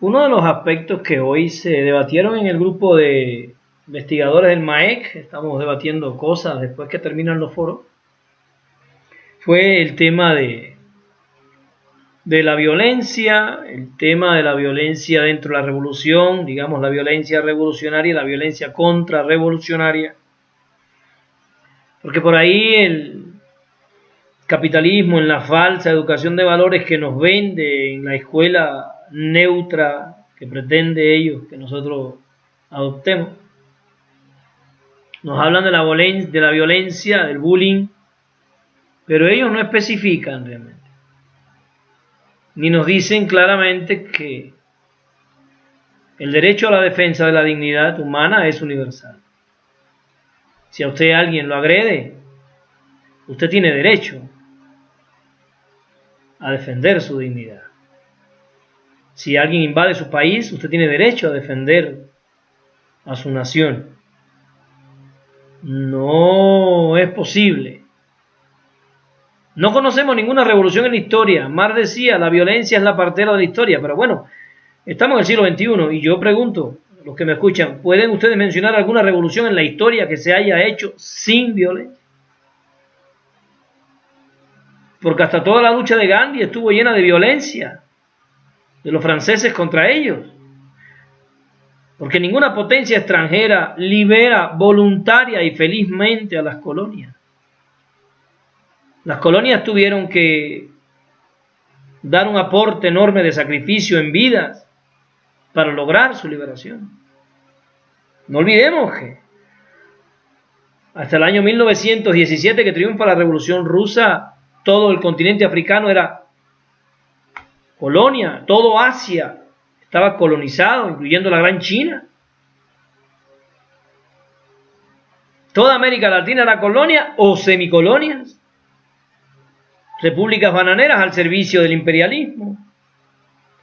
Uno de los aspectos que hoy se debatieron en el grupo de investigadores del MAEC, estamos debatiendo cosas después que terminan los foros, fue el tema de la violencia, el tema de la violencia dentro de la revolución, digamos la violencia revolucionaria y la violencia contrarrevolucionaria, porque por ahí el capitalismo, en la falsa educación de valores que nos vende en la escuela neutra que pretende ellos que nosotros adoptemos, nos hablan de la violencia, del bullying, pero ellos no especifican realmente, ni nos dicen claramente que el derecho a la defensa de la dignidad humana es universal. Si a usted alguien lo agrede, usted tiene derecho a defender su dignidad. Si alguien invade su país, usted tiene derecho a defender a su nación. No es posible. No conocemos ninguna revolución en la historia. Marx decía, la violencia es la partera de la historia. Pero bueno, estamos en el siglo XXI y yo pregunto, los que me escuchan, ¿pueden ustedes mencionar alguna revolución en la historia que se haya hecho sin violencia? Porque hasta toda la lucha de Gandhi estuvo llena de violencia, de los franceses contra ellos. Porque ninguna potencia extranjera libera voluntaria y felizmente a las colonias. Las colonias tuvieron que dar un aporte enorme de sacrificio en vidas para lograr su liberación. No olvidemos que hasta el año 1917, que triunfa la Revolución Rusa, todo el continente africano era colonia, todo Asia estaba colonizado, incluyendo la Gran China. Toda América Latina era colonia o semicolonias. Repúblicas bananeras al servicio del imperialismo.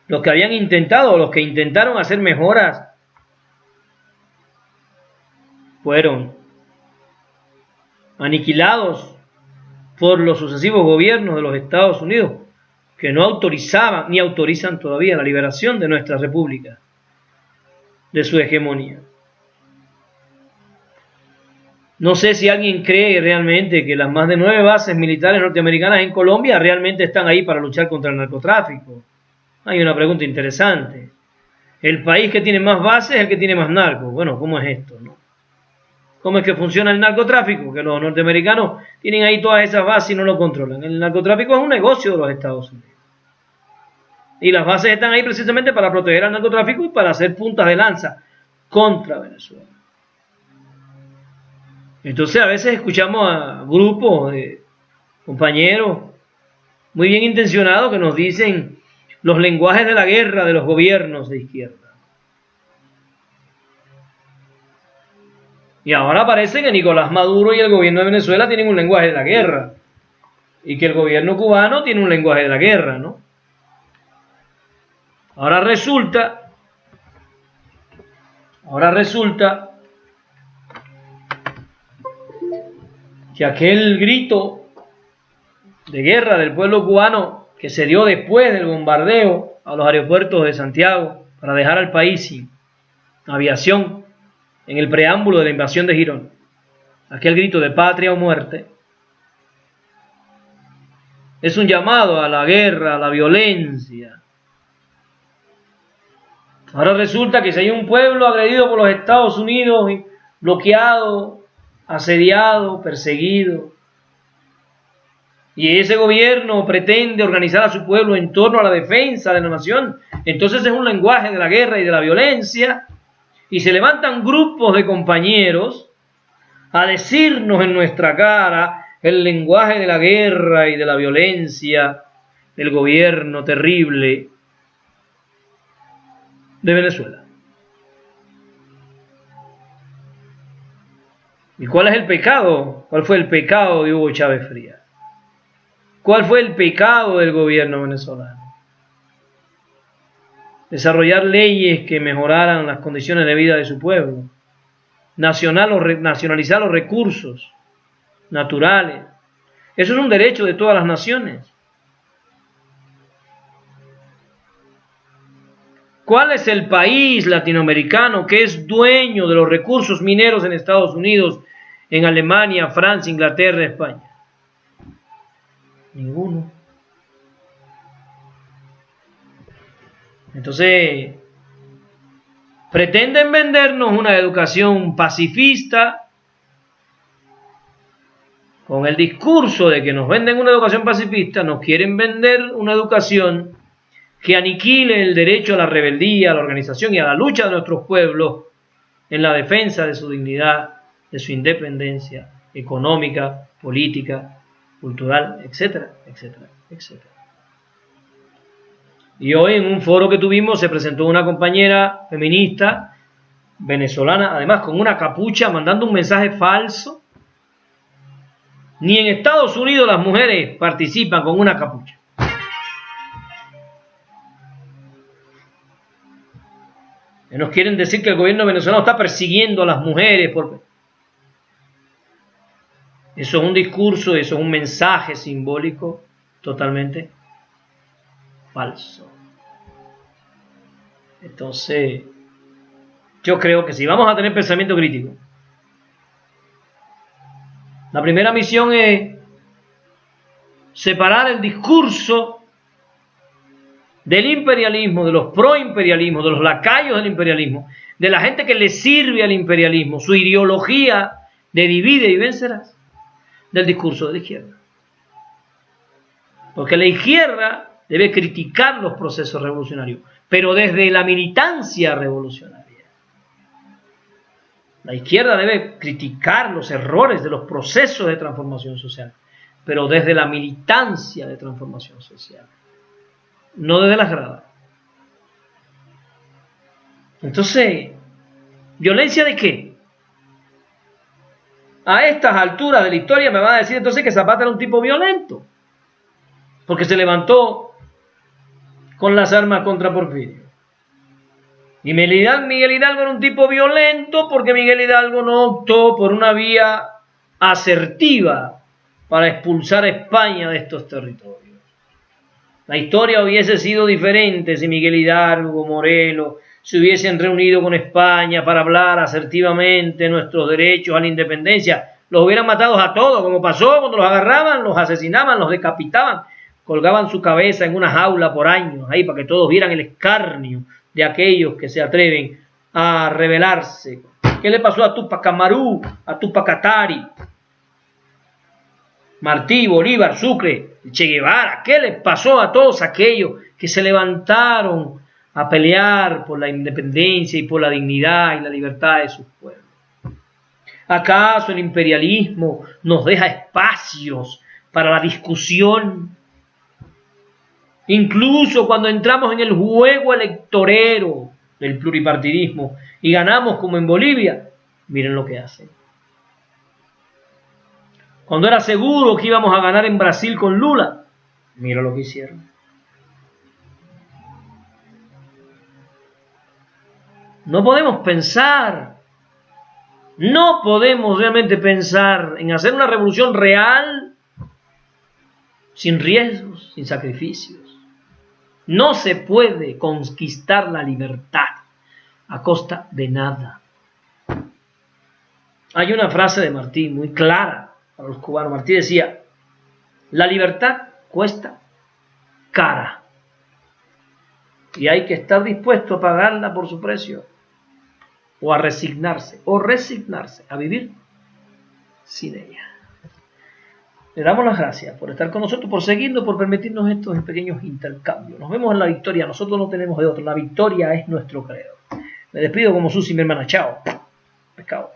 Los que habían intentado, los que intentaron hacer mejoras, fueron aniquilados por los sucesivos gobiernos de los Estados Unidos, que no autorizaban ni autorizan todavía la liberación de nuestra república, de su hegemonía. No sé si alguien cree realmente que las más de 9 bases militares norteamericanas en Colombia realmente están ahí para luchar contra el narcotráfico. Hay una pregunta interesante. El país que tiene más bases es el que tiene más narcos. Bueno, ¿cómo es esto, no? ¿Cómo es que funciona el narcotráfico? Que los norteamericanos tienen ahí todas esas bases y no lo controlan. El narcotráfico es un negocio de los Estados Unidos. Y las bases están ahí precisamente para proteger al narcotráfico y para hacer puntas de lanza contra Venezuela. Entonces a veces escuchamos a grupos de compañeros muy bien intencionados que nos dicen los lenguajes de la guerra de los gobiernos de izquierda. Y ahora parece que Nicolás Maduro y el gobierno de Venezuela tienen un lenguaje de la guerra. Y que el gobierno cubano tiene un lenguaje de la guerra, ¿no? Ahora resulta que aquel grito de guerra del pueblo cubano que se dio después del bombardeo a los aeropuertos de Santiago para dejar al país sin aviación en el preámbulo de la invasión de Girón, aquel grito de patria o muerte, es un llamado a la guerra, a la violencia. Ahora resulta que si hay un pueblo agredido por los Estados Unidos, bloqueado, asediado, perseguido, y ese gobierno pretende organizar a su pueblo en torno a la defensa de la nación, entonces es un lenguaje de la guerra y de la violencia, y se levantan grupos de compañeros a decirnos en nuestra cara el lenguaje de la guerra y de la violencia del gobierno terrible de Venezuela. ¿Y cuál es el pecado? ¿Cuál fue el pecado de Hugo Chávez Frías? ¿Cuál fue el pecado del gobierno venezolano? Desarrollar leyes que mejoraran las condiciones de vida de su pueblo, nacionalizar los recursos naturales. Eso es un derecho de todas las naciones. ¿Cuál es el país latinoamericano que es dueño de los recursos mineros en Estados Unidos, en Alemania, Francia, Inglaterra, España? Ninguno. Entonces, pretenden vendernos una educación pacifista con el discurso de que nos venden una educación pacifista, nos quieren vender una educación que aniquile el derecho a la rebeldía, a la organización y a la lucha de nuestros pueblos en la defensa de su dignidad, de su independencia económica, política, cultural, etcétera, etcétera, etcétera. Y hoy en un foro que tuvimos se presentó una compañera feminista venezolana, además con una capucha, mandando un mensaje falso. Ni en Estados Unidos las mujeres participan con una capucha. Nos quieren decir que el gobierno venezolano está persiguiendo a las mujeres. Eso es un discurso, eso es un mensaje simbólico totalmente falso. Entonces, yo creo que si vamos a tener pensamiento crítico, la primera misión es separar el discurso del imperialismo, de los proimperialismos, de los lacayos del imperialismo, de la gente que le sirve al imperialismo, su ideología de divide y vencerás, del discurso de la izquierda. Porque la izquierda debe criticar los procesos revolucionarios, pero desde la militancia revolucionaria. La izquierda debe criticar los errores de los procesos de transformación social, pero desde la militancia de transformación social, no desde las gradas. Entonces, ¿violencia de qué? A estas alturas de la historia me van a decir entonces que Zapata era un tipo violento, porque se levantó con las armas contra Porfirio. Y Miguel Hidalgo era un tipo violento porque Miguel Hidalgo no optó por una vía asertiva para expulsar a España de estos territorios. La historia hubiese sido diferente si Miguel Hidalgo, Morelos, se hubiesen reunido con España para hablar asertivamente de nuestros derechos a la independencia. Los hubieran matado a todos, como pasó cuando los agarraban, los asesinaban, los decapitaban, colgaban su cabeza en una jaula por años, ahí para que todos vieran el escarnio de aquellos que se atreven a rebelarse. ¿Qué le pasó a Tupac Amaru, a Tupac Katari, Martí, Bolívar, Sucre, Che Guevara? ¿Qué les pasó a todos aquellos que se levantaron a pelear por la independencia y por la dignidad y la libertad de sus pueblos? ¿Acaso el imperialismo nos deja espacios para la discusión? Incluso cuando entramos en el juego electorero del pluripartidismo y ganamos como en Bolivia, miren lo que hacen. Cuando era seguro que íbamos a ganar en Brasil con Lula, mira lo que hicieron. No podemos realmente pensar en hacer una revolución real sin riesgos, sin sacrificios. No se puede conquistar la libertad a costa de nada. Hay una frase de Martí muy clara para los cubanos. Martí decía: la libertad cuesta cara y hay que estar dispuesto a pagarla por su precio, o a resignarse a vivir sin ella. Le damos las gracias por estar con nosotros, por seguirnos, por permitirnos estos pequeños intercambios. Nos vemos en la victoria. Nosotros no tenemos de otro. La victoria es nuestro credo. Me despido como Susi, mi hermana. Chao. Pescado.